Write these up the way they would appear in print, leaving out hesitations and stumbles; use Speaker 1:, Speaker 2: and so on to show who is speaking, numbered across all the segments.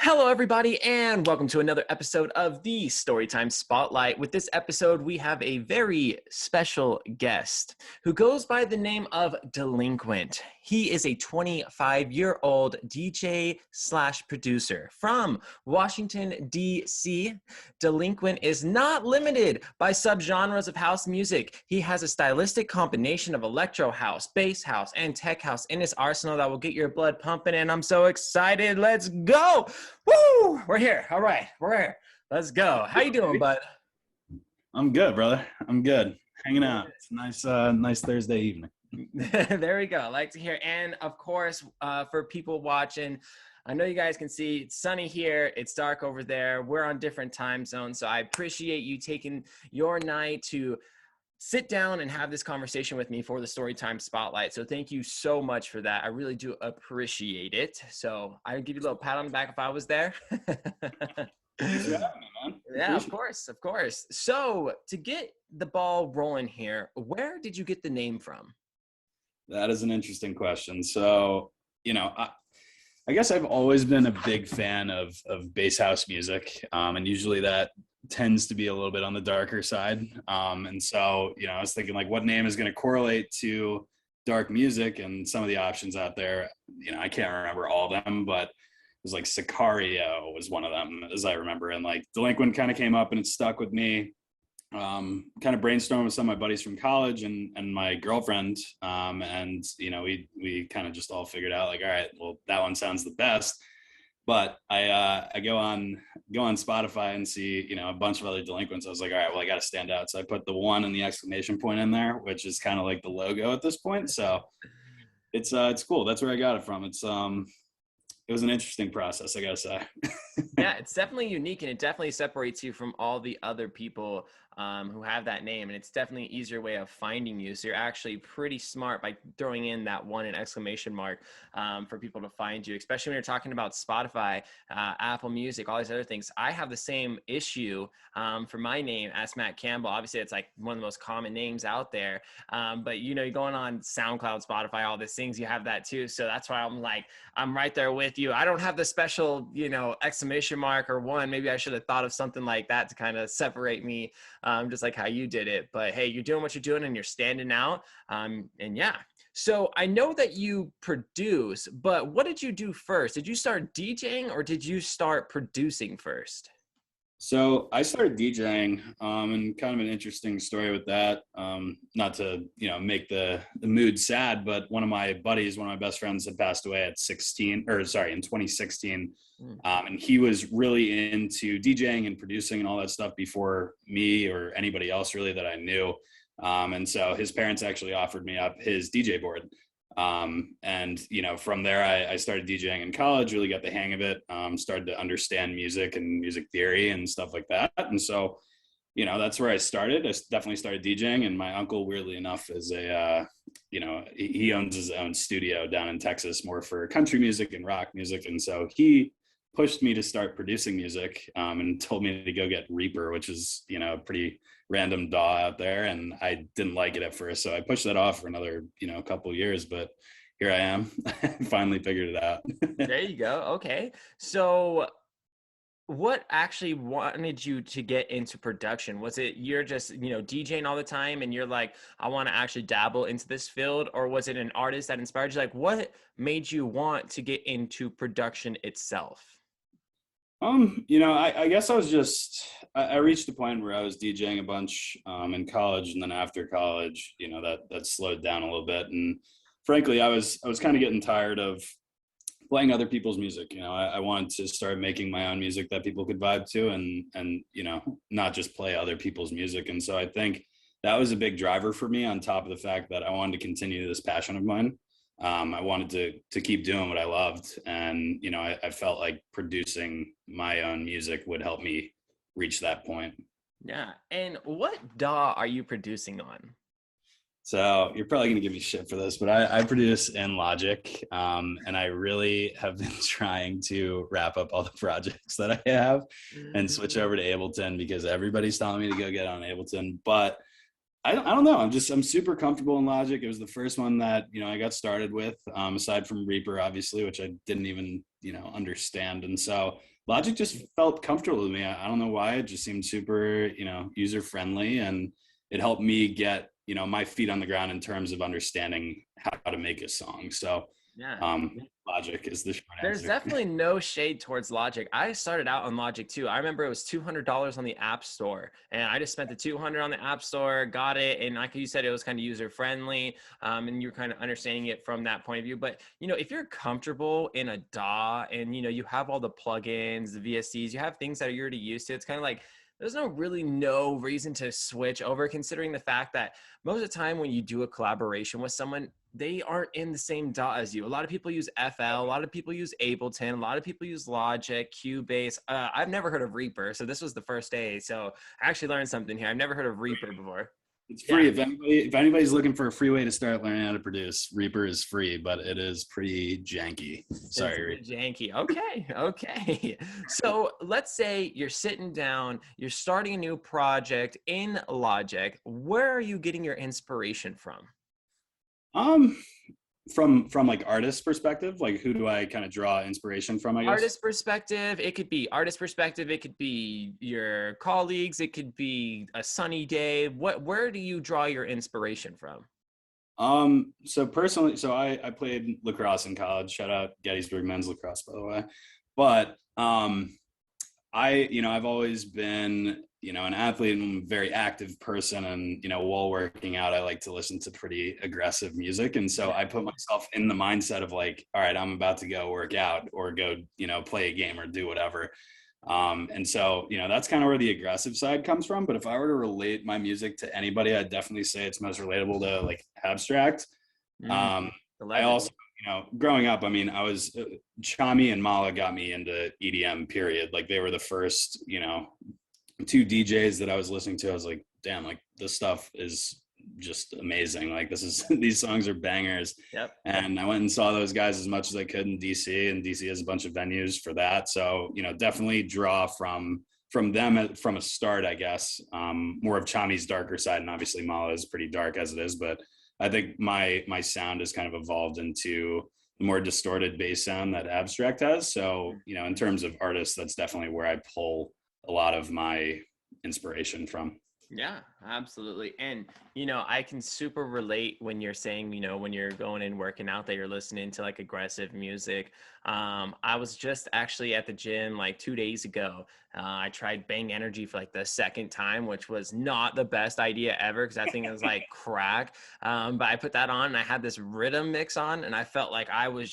Speaker 1: Hello, everybody, and welcome to another episode of the Storytime Spotlight. With this episode, we have a very special guest who goes by the name of Delinquent. He is a 25-year-old DJ slash producer from Washington, D.C. Delinquent is not limited by subgenres of house music. He has a stylistic combination of electro house, bass house, and tech house in his arsenal that will get your blood pumping, and I'm so excited. Let's go! Woo! We're here. All right, we're here. Let's go. How you doing, bud?
Speaker 2: I'm good, brother. I'm good. Hanging out. It's a nice Thursday evening.
Speaker 1: There we go. I like to hear. And of course, for people watching, I know you guys can see it's sunny here. It's dark over there. We're on different time zones. So I appreciate you taking your night to sit down and have this conversation with me for the Storytime Spotlight. So thank you so much for that. I really do appreciate it. So I'd give you a little pat on the back if I was there.
Speaker 2: Thanks for having me, man.
Speaker 1: Yeah, of course, of course. So to get the ball rolling here, where did you get the name from?
Speaker 2: That is an interesting question. So, I guess I've always been a big fan of bass house music, and usually that tends to be a little bit on the darker side. And so, I was thinking like, what name is going to correlate to dark music? And some of the options out there, I can't remember all of them, but it was like Sicario was one of them, as I remember. And like Delinquent kind of came up and it stuck with me. Kind of brainstormed with some of my buddies from college and my girlfriend. And, we kind of just all figured out like, all right, well, that one sounds the best. But I go on Spotify and see, a bunch of other Delinquents. I was like, all right, well, I got to stand out. So I put the 1 and the exclamation point in there, which is kind of like the logo at this point. So it's cool. That's where I got it from. It was an interesting process, I gotta say.
Speaker 1: Yeah, it's definitely unique, and it definitely separates you from all the other people who have that name, and it's definitely an easier way of finding you. So you're actually pretty smart by throwing in that 1 and exclamation mark for people to find you, especially when you're talking about Spotify, Apple Music, all these other things. I have the same issue for my name as Matt Campbell. Obviously, it's like one of the most common names out there, but you're going on SoundCloud, Spotify, all these things, you have that too. So that's why I'm right there with you. I don't have the special, exclamation mark or 1. Maybe I should have thought of something like that to kind of separate me, just like how you did it. But hey, you're doing what you're doing and you're standing out. And yeah. So I know that you produce, but what did you do first? Did you start DJing or did you start producing first?
Speaker 2: So I started DJing, and kind of an interesting story with that. Not to, make the mood sad, but one of my best friends had passed away in 2016. And he was really into DJing and producing and all that stuff before me or anybody else really that I knew. And so his parents actually offered me up his DJ board. And from there I started DJing in college, really got the hang of it, started to understand music and music theory and stuff like that. And so, that's where I started. I definitely started DJing, and my uncle, weirdly enough, is he owns his own studio down in Texas, more for country music and rock music. And so he pushed me to start producing music, and told me to go get Reaper, which is, a pretty random DAW out there. And I didn't like it at first. So I pushed that off for another, couple of years, but here I am. I finally figured it out.
Speaker 1: There you go. Okay. So what actually wanted you to get into production? Was it you're just, DJing all the time and you're like, I want to actually dabble into this field? Or was it an artist that inspired you? Like, what made you want to get into production itself?
Speaker 2: I guess I reached a point where I was DJing a bunch in college, and then after college, that slowed down a little bit. And frankly, I was kind of getting tired of playing other people's music. I wanted to start making my own music that people could vibe to, and not just play other people's music. And so I think that was a big driver for me, on top of the fact that I wanted to continue this passion of mine. I wanted to keep doing what I loved. And, I felt like producing my own music would help me reach that point.
Speaker 1: Yeah. And what DAW are you producing on?
Speaker 2: So you're probably going to give me shit for this, but I produce in Logic. And I really have been trying to wrap up all the projects that I have and switch over to Ableton, because everybody's telling me to go get on Ableton. But I don't know. I'm super comfortable in Logic. It was the first one that, I got started with, aside from Reaper, obviously, which I didn't even understand. And so Logic just felt comfortable with me. I don't know why. It just seemed super, user friendly, and it helped me get, my feet on the ground in terms of understanding how to make a song. So
Speaker 1: Yeah.
Speaker 2: Logic is the short
Speaker 1: There's
Speaker 2: answer.
Speaker 1: definitely no shade towards Logic. I started out on Logic too. I remember it was $200 on the App Store, and I just spent the 200 on the App Store, got it, and like you said, it was kind of user friendly, and you're kind of understanding it from that point of view. But if you're comfortable in a DAW, and you have all the plugins, the VSTs, you have things that you're already used to, it's kind of like there's no reason to switch over, considering the fact that most of the time when you do a collaboration with someone, they aren't in the same DAW as you. A lot of people use FL, a lot of people use Ableton, a lot of people use Logic, Cubase. I've never heard of Reaper, so this was the first day. So I actually learned something here. I've never heard of Reaper before.
Speaker 2: It's
Speaker 1: Yeah,
Speaker 2: free. If anybody's looking for a free way to start learning how to produce, Reaper is free, but it is pretty janky.
Speaker 1: it's a
Speaker 2: Sorry.
Speaker 1: bit janky. Okay. So let's say you're sitting down, you're starting a new project in Logic. Where are you getting your inspiration from?
Speaker 2: Um, from like artist perspective, like who do I kind of draw inspiration from, I guess?
Speaker 1: Artist perspective, it could be artist perspective, it could be your colleagues, it could be a sunny day. Where do you draw your inspiration from?
Speaker 2: So personally, I played lacrosse in college. Shout out Gettysburg men's lacrosse, by the way. But I've always been, an athlete and a very active person. And, while working out, I like to listen to pretty aggressive music. And so I put myself in the mindset of like, all right, I'm about to go work out or go, play a game or do whatever. And so, that's kind of where the aggressive side comes from. But if I were to relate my music to anybody, I'd definitely say it's most relatable to like Abstract. I also, growing up, I mean, I was Chami and Mala got me into EDM, period. Like they were the first, two DJs that I was listening to. I was like, damn, like this stuff is just amazing. Like these songs are bangers.
Speaker 1: Yep.
Speaker 2: And I went and saw those guys as much as I could in DC, and DC has a bunch of venues for that. So, definitely draw from them from a start, I guess. More of Chami's darker side, and obviously Mala is pretty dark as it is, but I think my sound has kind of evolved into the more distorted bass sound that Abstract has. So, in terms of artists, that's definitely where I pull a lot of my inspiration from.
Speaker 1: Yeah, absolutely. And, I can super relate when you're saying, when you're going and working out that you're listening to like aggressive music. I was just actually at the gym like 2 days ago. I tried Bang Energy for like the second time, which was not the best idea ever because that thing was like crack. But I put that on and I had this rhythm mix on, and I felt like I was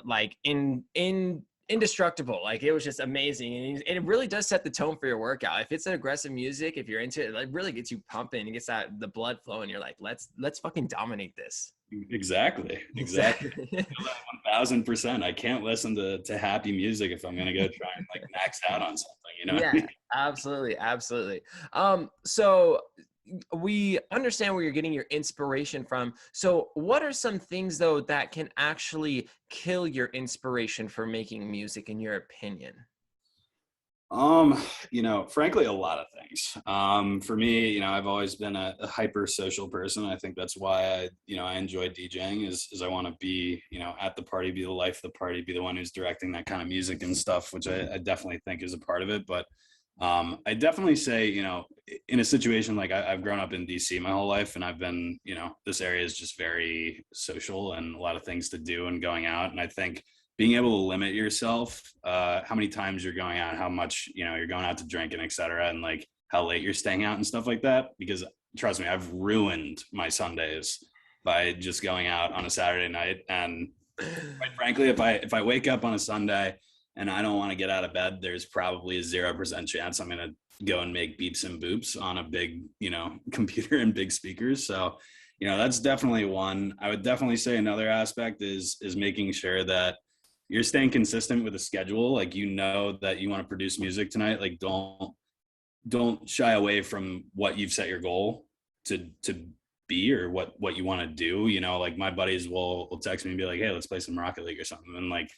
Speaker 1: like in indestructible. Like it was just amazing, and it really does set the tone for your workout. If it's an aggressive music, if you're into it, it really gets you pumping and gets the blood flowing. You're like, let's fucking dominate this.
Speaker 2: Exactly. 1000%. I can't listen to happy music if I'm gonna go try and like max out on something,
Speaker 1: Yeah, absolutely. So we understand where you're getting your inspiration from. So what are some things though that can actually kill your inspiration for making music in your opinion?
Speaker 2: Frankly, a lot of things. For me, I've always been a hyper social person. I think that's why I enjoy DJing is I want to be, at the party, be the life of the party, be the one who's directing that kind of music and stuff, which I definitely think is a part of it. But I definitely say, in a situation like I've grown up in DC my whole life, and I've been, this area is just very social and a lot of things to do and going out. And I think being able to limit yourself, how many times you're going out, how much, you're going out to drink and et cetera, and like how late you're staying out and stuff like that. Because trust me, I've ruined my Sundays by just going out on a Saturday night. And quite frankly, if I wake up on a Sunday and I don't want to get out of bed, there's probably a 0% chance I'm going to go and make beeps and boops on a big, computer and big speakers. So, that's definitely one. I would definitely say another aspect is making sure that you're staying consistent with a schedule. Like, that you want to produce music tonight. Like, don't shy away from what you've set your goal to be, or what you want to do. Like my buddies will text me and be like, hey, let's play some Rocket League or something. And like,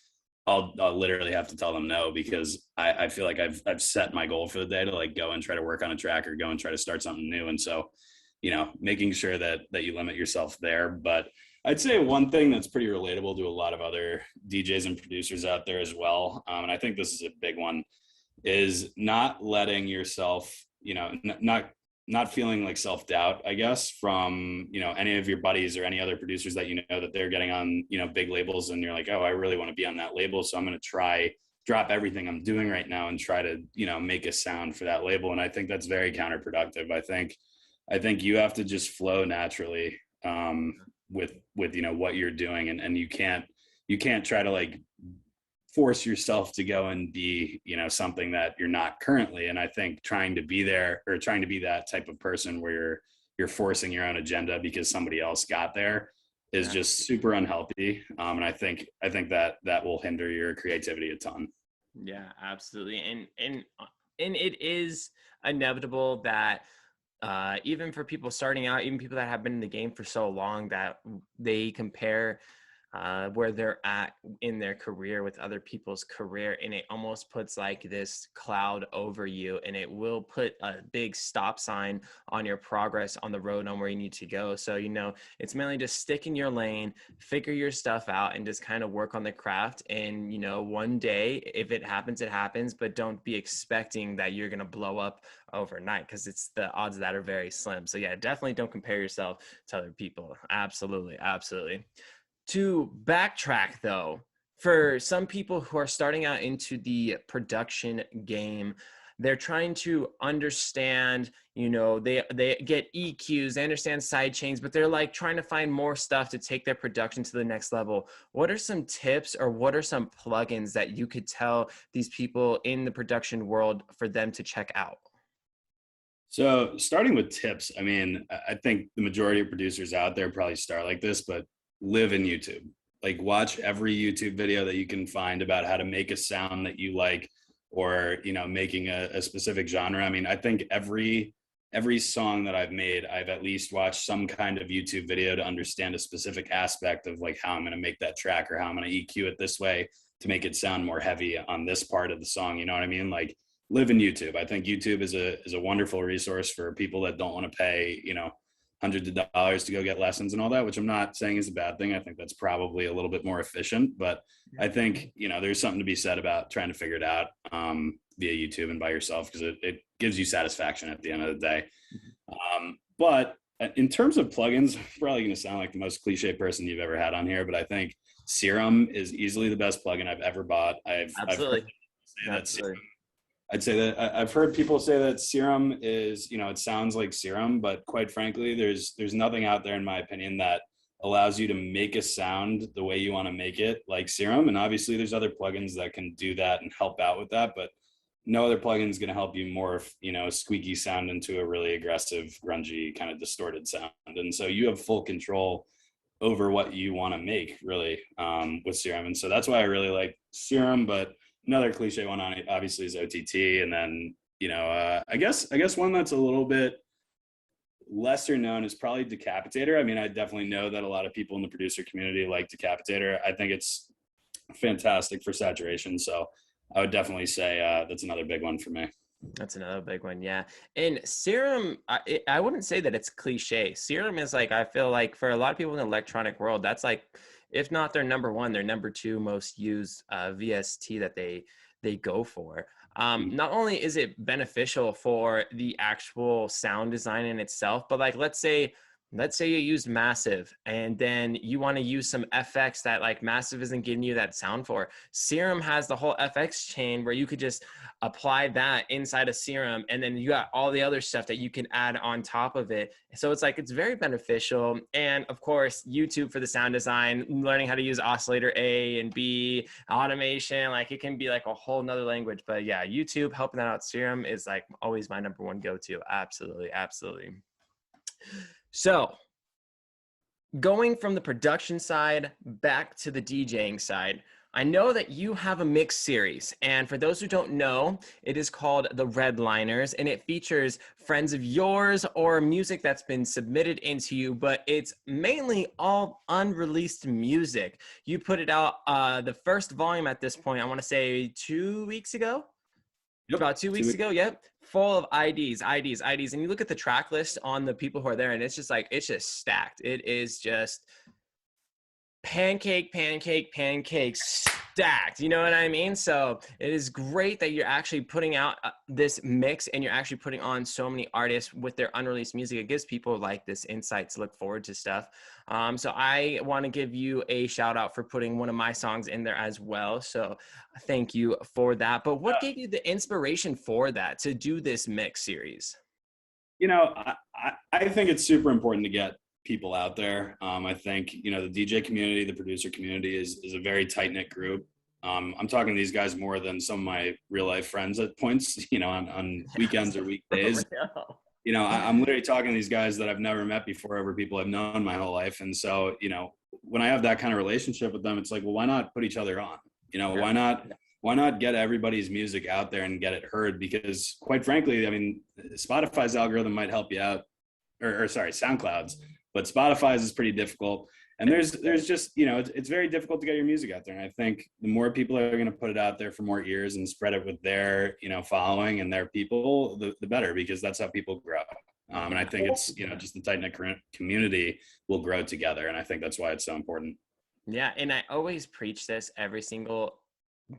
Speaker 2: I'll literally have to tell them no, because I feel like I've set my goal for the day to like go and try to work on a track or go and try to start something new. And so, making sure that you limit yourself there. But I'd say one thing that's pretty relatable to a lot of other DJs and producers out there as well, and I think this is a big one, is not letting yourself, not feeling like self-doubt, I guess, from, any of your buddies or any other producers that that they're getting on, big labels, and you're like, oh, I really want to be on that label, so I'm going to try drop everything I'm doing right now and try to, make a sound for that label. And I think that's very counterproductive. I think you have to just flow naturally, with what you're doing, and you can't try to like force yourself to go and be something that you're not currently. And I think trying to be there, or trying to be that type of person where you're forcing your own agenda because somebody else got there, is just super unhealthy. And I think that will hinder your creativity a ton.
Speaker 1: Yeah, absolutely. And it is inevitable that even for people starting out, even people that have been in the game for so long, that they compare where they're at in their career with other people's career, and it almost puts like this cloud over you, and it will put a big stop sign on your progress on the road on where you need to go. So it's mainly just stick in your lane, figure your stuff out, and just kind of work on the craft. And one day, if it happens, it happens, but don't be expecting that you're going to blow up overnight, because it's the odds of that are very slim. So yeah, definitely don't compare yourself to other people. Absolutely To backtrack though, for some people who are starting out into the production game, they're trying to understand, they get EQs, they understand side chains, but they're like trying to find more stuff to take their production to the next level. What are some tips, or what are some plugins that you could tell these people in the production world for them to check out?
Speaker 2: So starting with tips, I mean, I think the majority of producers out there probably start like this, but live in YouTube. Like, watch every YouTube video that you can find about how to make a sound that you like, or making a specific genre. I mean, I think every song that I've made, I've at least watched some kind of YouTube video to understand a specific aspect of like how I'm going to make that track, or how I'm going to EQ it this way to make it sound more heavy on this part of the song. You know what I mean? Like, live in YouTube. I think YouTube is a wonderful resource for people that don't want to pay hundreds of dollars to go get lessons and all that, which I'm not saying is a bad thing. I think that's probably a little bit more efficient, but I think, there's something to be said about trying to figure it out via YouTube and by yourself, because it gives you satisfaction at the end of the day. But in terms of plugins, I'm probably going to sound like the most cliche person you've ever had on here, but I think Serum is easily the best plugin I've ever bought. I'd say that I've heard people say that Serum is, it sounds like Serum, but quite frankly, there's nothing out there, in my opinion, that allows you to make a sound the way you want to make it like Serum. And obviously there's other plugins that can do that and help out with that, but no other plugin is going to help you morph, a squeaky sound into a really aggressive, grungy, kind of distorted sound. And so you have full control over what you want to make, really, with Serum. And so that's why I really like Serum. But another cliche one on it obviously is OTT. And then, I guess one that's a little bit lesser known is probably Decapitator. I mean, I definitely know that a lot of people in the producer community like Decapitator. I think it's fantastic for saturation. So I would definitely say that's another big one for me.
Speaker 1: That's another big one. Yeah. And Serum, I wouldn't say that it's cliche. Serum is like, I feel like for a lot of people in the electronic world, that's like, if not their number one, their number two most used VST that they go for. Not only is it beneficial for the actual sound design in itself, but like, let's say you use Massive, and then you want to use some FX that like Massive isn't giving you that sound for. Serum has the whole FX chain where you could just apply that inside of Serum, and then you got all the other stuff that you can add on top of it. So it's like, it's very beneficial. And of course, YouTube for the sound design, learning how to use oscillator A and B, automation, like it can be like a whole nother language. But yeah, YouTube helping that out. Serum is like always my number one go-to. Absolutely. So going from the production side back to the DJing side, I know that you have a mix series. And for those who don't know, it is called the Redliners, and it features friends of yours or music that's been submitted into you, but it's mainly all unreleased music. You put it out, the first volume at this point, I want to say 2 weeks ago.
Speaker 2: Yep.
Speaker 1: About 2 weeks ago, yep. Full of IDs. And you look at the track list on the people who are there, and it's just like, it's just stacked. It is just pancakes stacked. You know what I mean? So it is great that you're actually putting out this mix, and you're actually putting on so many artists with their unreleased music. It gives people like this insight to look forward to stuff. So I want to give you a shout out for putting one of my songs in there as well. So thank you for that. But what gave you the inspiration for that, to do this mix series?
Speaker 2: You know, I think it's super important to get people out there. I think, you know, the DJ community, the producer community is a very tight knit group. I'm talking to these guys more than some of my real life friends at points, you know, on weekends or weekdays. You know, I'm literally talking to these guys that I've never met before over people I've known my whole life. And so, you know, when I have that kind of relationship with them, it's like, well, why not put each other on? You know, why not get everybody's music out there and get it heard? Because quite frankly, I mean, Spotify's algorithm might help you out, or sorry, SoundCloud's, but Spotify's is pretty difficult. And there's just, you know, it's very difficult to get your music out there. And I think the more people are going to put it out there for more ears and spread it with their, you know, following and their people, the better, because that's how people grow. And I think it's, you know, just the tight-knit community will grow together. And I think that's why it's so important.
Speaker 1: Yeah. And I always preach this every single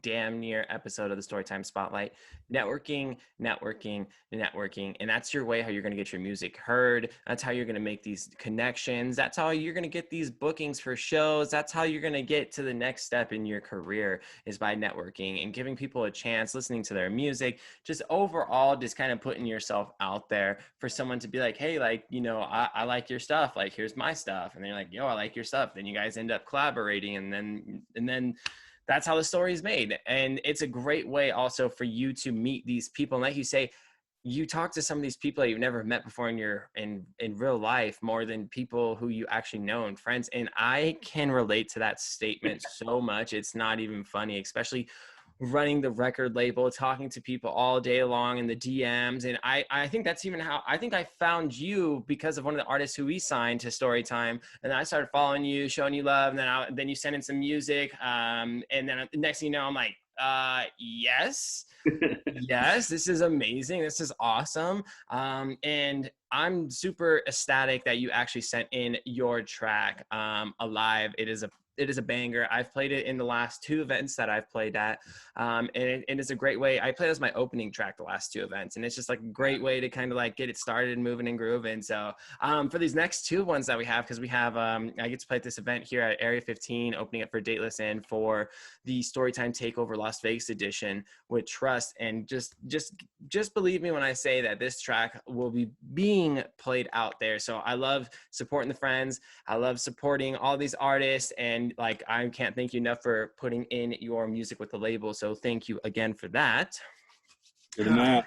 Speaker 1: damn near episode of the Storytime Spotlight: networking. And that's your way how you're going to get your music heard. That's how you're going to make these connections. That's how you're going to get these bookings for shows. That's how you're going to get to the next step in your career, is by networking and giving people a chance, listening to their music, just overall, just kind of putting yourself out there for someone to be like, hey, like, you know, I like your stuff. Like, here's my stuff. And they're like, yo, I like your stuff. Then you guys end up collaborating, and then that's how the story is made. And it's a great way also for you to meet these people. And like you say, you talk to some of these people that you've never met before in real life, more than people who you actually know and friends. And I can relate to that statement so much. It's not even funny, especially running the record label, talking to people all day long in the DMs. And I think that's even how I think I found you, because of one of the artists who we signed to Storytime. And then I started following you, showing you love. And then you sent in some music. And then the next thing you know, I'm like, yes, yes, this is amazing. This is awesome. And I'm super ecstatic that you actually sent in your track, Alive. It is a banger. I've played it in the last 2 events that I've played at. And it's a great way. I played as my opening track the last 2 events. And it's just like a great way to kind of like get it started and moving and grooving. So for these next 2 ones that we have, because we have, I get to play at this event here at Area 15, opening up for Dateless and for the Storytime Takeover Las Vegas edition with Trust. And just believe me when I say that this track will be being played out there. So I love supporting the friends. I love supporting all these artists, and like, I can't thank you enough for putting in your music with the label. So thank you again for that.
Speaker 2: You're the man.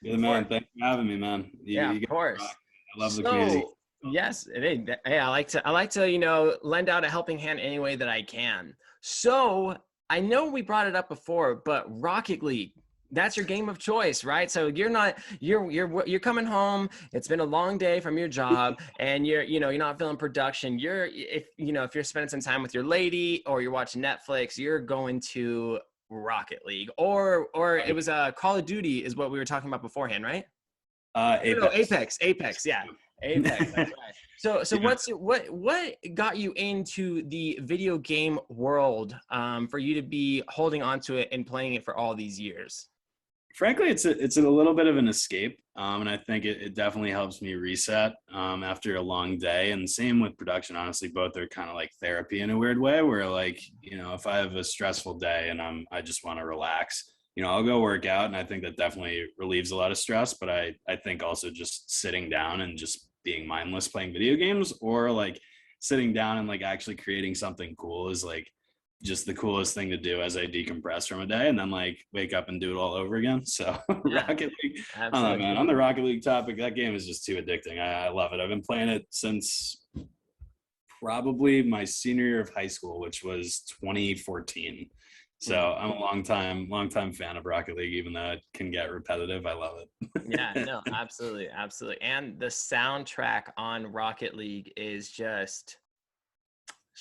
Speaker 2: You're the man. Thanks for having me, man.
Speaker 1: Of course.
Speaker 2: I love the community.
Speaker 1: Yes, hey, I like to, you know, lend out a helping hand any way that I can. So I know we brought it up before, but Rocket League, that's your game of choice, right? So you're coming home. It's been a long day from your job, and you're not feeling production. If you're spending some time with your lady, or you're watching Netflix, you're going to Rocket League, or it was Call of Duty is what we were talking about beforehand, right?
Speaker 2: Apex.
Speaker 1: No, Apex, yeah. Apex, that's right. So yeah. What got you into the video game world, for you to be holding on to it and playing it for all these years?
Speaker 2: Frankly, it's a little bit of an escape, and I think it definitely helps me reset after a long day. And same with production. Honestly, both are kind of like therapy in a weird way, where, like, you know, if I have a stressful day and I just want to relax, you know, I'll go work out, and I think that definitely relieves a lot of stress. But I think also just sitting down and just being mindless playing video games, or like sitting down and like actually creating something cool, is like just the coolest thing to do as I decompress from a day, and then like wake up and do it all over again. So yeah, Rocket League, I don't know, man. On the Rocket League topic, that game is just too addicting. I love it. I've been playing it since probably my senior year of high school, which was 2014. So I'm a long time fan of Rocket League, even though it can get repetitive. I love it.
Speaker 1: Yeah, no, absolutely. And the soundtrack on Rocket League is just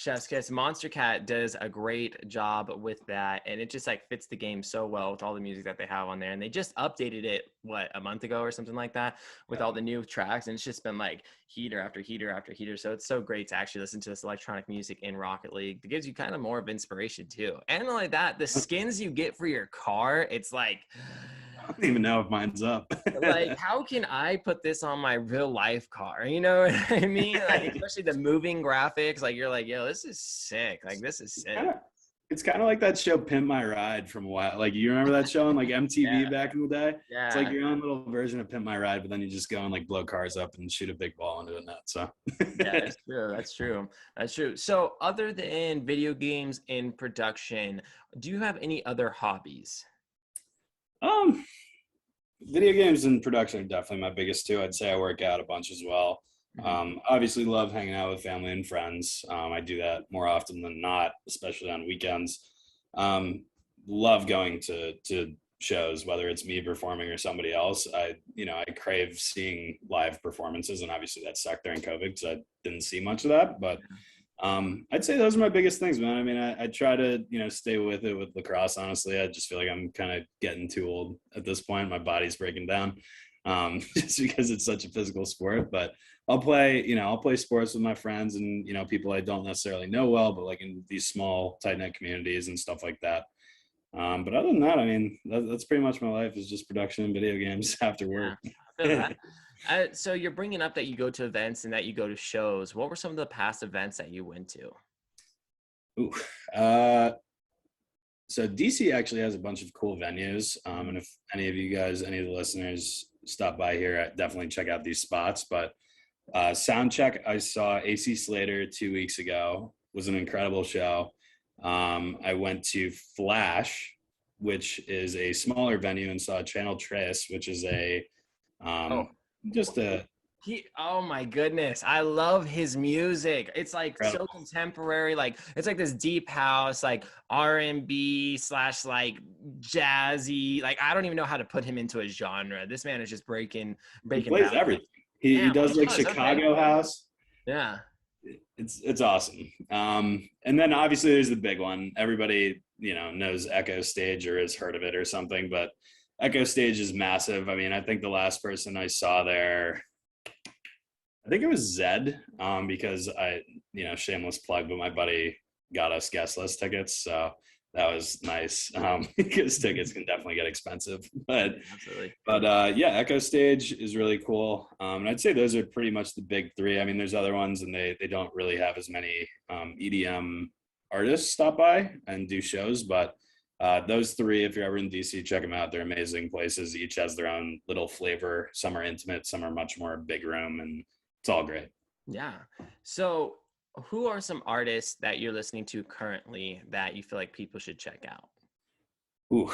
Speaker 1: Chef's Kiss. Monster Cat does a great job with that, and it just like fits the game so well with all the music that they have on there. And they just updated it a month ago or something like that with all the new tracks, and it's just been like heater after heater after heater. So it's so great to actually listen to this electronic music in Rocket League. It gives you kind of more of inspiration too. And not like that, the skins you get for your car, it's like
Speaker 2: I don't even know if mine's up.
Speaker 1: like how can I put this on my real life car? You know what I mean? Like especially the moving graphics, like you're like, yo, this is sick. Like this is sick.
Speaker 2: It's kind of like that show Pimp My Ride from a while. Like you remember that show on like MTV back in the day?
Speaker 1: Yeah.
Speaker 2: It's like your own little version of Pimp My Ride, but then you just go and like blow cars up and shoot a big ball into a net. So
Speaker 1: yeah, that's true. That's true. That's true. So other than video games in production, do you have any other hobbies?
Speaker 2: um video games in production are definitely my biggest two. I'd say I work out a bunch as well. Obviously love hanging out with family and friends. I do that more often than not, especially on weekends. Love going to shows, whether it's me performing or somebody else. I crave seeing live performances, and obviously that sucked during COVID because I didn't see much of that. But I'd say those are my biggest things, man. I mean, I try to, stay with it with lacrosse. Honestly, I just feel like I'm kind of getting too old at this point. My body's breaking down, just because it's such a physical sport. But I'll play sports with my friends and, people I don't necessarily know well, but like in these small tight knit communities and stuff like that. But other than that, I mean, that's pretty much my life is just production and video games after work.
Speaker 1: Yeah, I feel that. So you're bringing up that you go to events and that you go to shows. What were some of the past events that you went to?
Speaker 2: Ooh, so DC actually has a bunch of cool venues. And if any of the listeners stop by here, definitely check out these spots. But Soundcheck, I saw AC Slater 2 weeks ago, was an incredible show. I went to Flash, which is a smaller venue, and saw Channel Tres, which is
Speaker 1: Oh my goodness, I love his music. It's like
Speaker 2: incredible.
Speaker 1: so contemporary, like it's like this deep house, like R&B / like jazzy. Like I don't even know how to put him into a genre. This man is just breaking
Speaker 2: He plays
Speaker 1: boundaries.
Speaker 2: everything. He does like Chicago house.
Speaker 1: Yeah.
Speaker 2: It's awesome. And then obviously there's the big one. Everybody, knows Echo Stage or has heard of it or something, but Echo Stage is massive. I mean, I think the last person I saw there, I think it was Zed, because shameless plug, but my buddy got us guest list tickets. So that was nice, because tickets can definitely get expensive. But yeah, Echo Stage is really cool. And I'd say those are pretty much the big three. I mean, there's other ones, and they don't really have as many EDM artists stop by and do shows. But those three, if you're ever in DC, check them out. They're amazing places. Each has their own little flavor. Some are intimate, some are much more big room, and it's all great.
Speaker 1: Yeah. So who are some artists that you're listening to currently that you feel like people should check out?
Speaker 2: Ooh,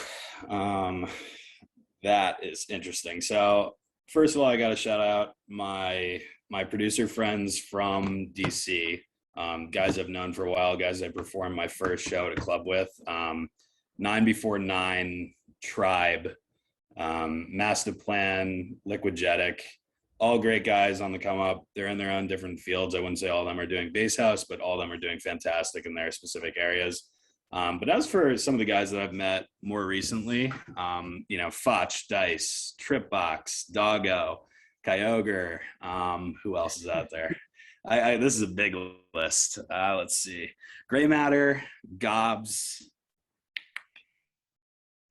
Speaker 2: that is interesting. So first of all, I got to shout out my producer friends from DC, guys I've known for a while, guys I performed my first show at a club with, 9 Before 9, Tribe, Master Plan, Liquidjetic. All great guys on the come up. They're in their own different fields. I wouldn't say all of them are doing bass house, but all of them are doing fantastic in their specific areas. But as for some of the guys that I've met more recently, Foch, Dice, Tripbox, Doggo, Kyogre, who else is out there? This is a big list. Let's see. Gray Matter, Gobs,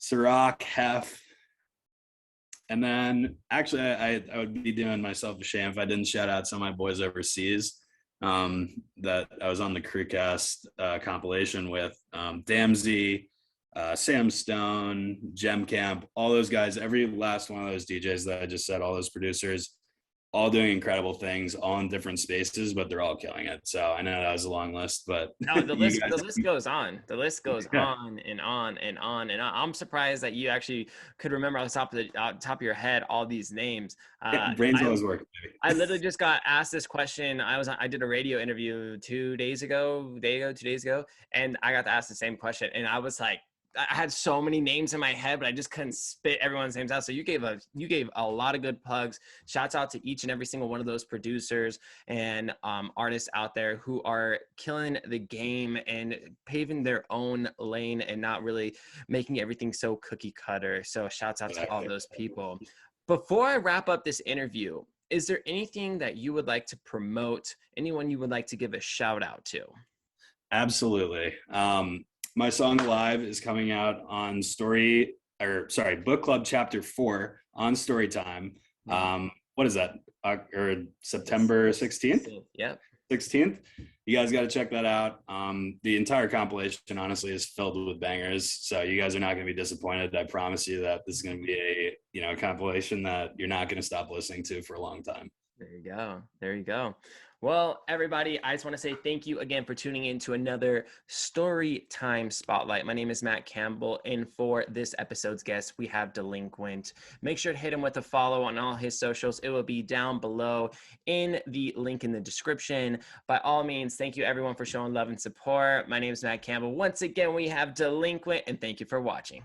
Speaker 2: Ciroc, Hef. And then actually I would be doing myself a shame if I didn't shout out some of my boys overseas that I was on the Crewcast compilation with, Damsey, Sam Stone, Gem Camp, all those guys, every last one of those DJs that I just said, all those producers, all doing incredible things, all in different spaces, but they're all killing it. So I know that was a long list, but
Speaker 1: no, the list goes on. The list goes on and on and on and on. I'm surprised that you actually could remember on the top of your head all these names.
Speaker 2: Brains always work.
Speaker 1: I literally just got asked this question. I did a radio interview 2 days ago, and I got to ask the same question, and I was like, I had so many names in my head, but I just couldn't spit everyone's names out. So you gave a lot of good plugs. Shouts out to each and every single one of those producers and artists out there who are killing the game and paving their own lane and not really making everything so cookie cutter. So shouts out to all those people. Before I wrap up this interview, is there anything that you would like to promote? Anyone you would like to give a shout out to?
Speaker 2: Absolutely. My song Alive is coming out on Book Club Chapter 4 on StoryTime. What is that? Or September 16th?
Speaker 1: Yep.
Speaker 2: 16th. You guys got to check that out. The entire compilation, honestly, is filled with bangers. So you guys are not going to be disappointed. I promise you that this is going to be a compilation that you're not going to stop listening to for a long time.
Speaker 1: There you go. There you go. Well, everybody, I just want to say thank you again for tuning in to another Storytime Spotlight. My name is Matt Campbell, and for this episode's guest, we have Delinquent. Make sure to hit him with a follow on all his socials. It will be down below in the link in the description. By all means, thank you everyone for showing love and support. My name is Matt Campbell. Once again, we have Delinquent, and thank you for watching.